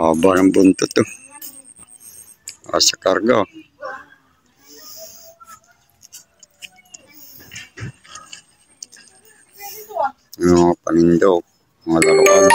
Haba ng buntot to. Sa karga. Yung mga panindok, mga laruan.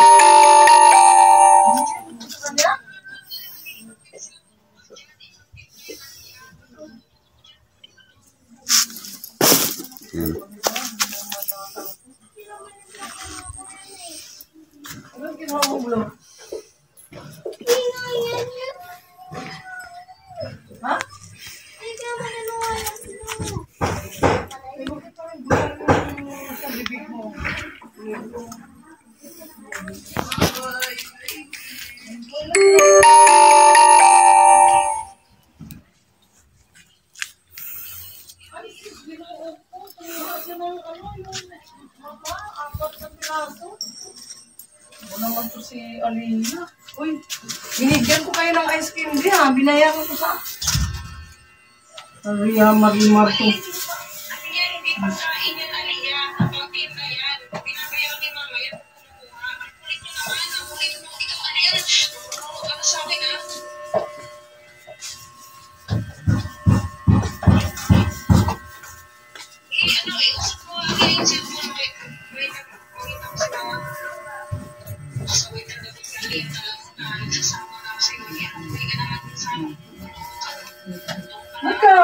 Naman to si Alina. Uy, binigyan ko kayo ng ice cream din ha. Binayaran ko sa Maria Marimar to.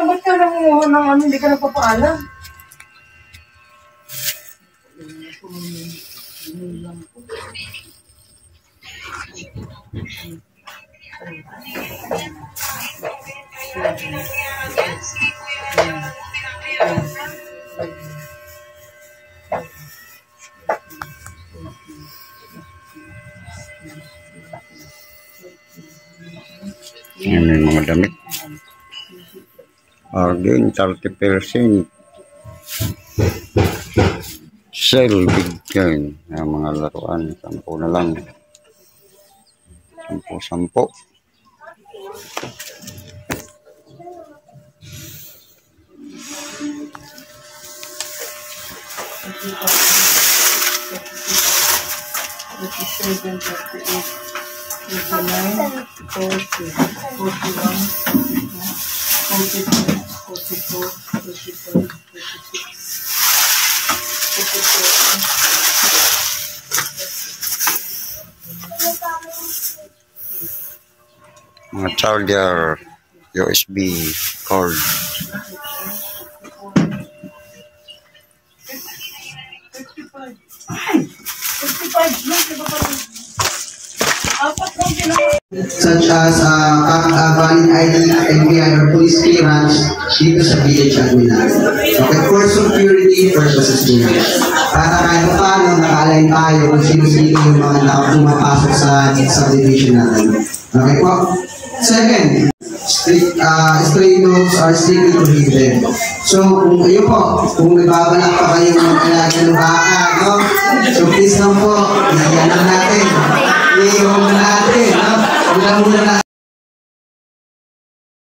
Ba't ka nangunguha ng ano, hindi ka nagpapaalam? Yan, may mga damit. Again, 30%. Sale bigyan. Yan, mga laruan. 10 na lang. 10. Mga charger, USB cord. Such as valid ID, NBI, or police clearance dito sa village admin natin. Okay, for security purposes din. Para kahit paano naka-align tayo kung sino-sino yung mga pumapasok sa subdivision natin. Okay po. Second, stray dogs are strictly prohibited. So, kung kayo po, kung nagbabalak pa kayo ng alaga ng baka, no? So, please lang po, nagyan natin. Iiwan natin, no? Muna natin.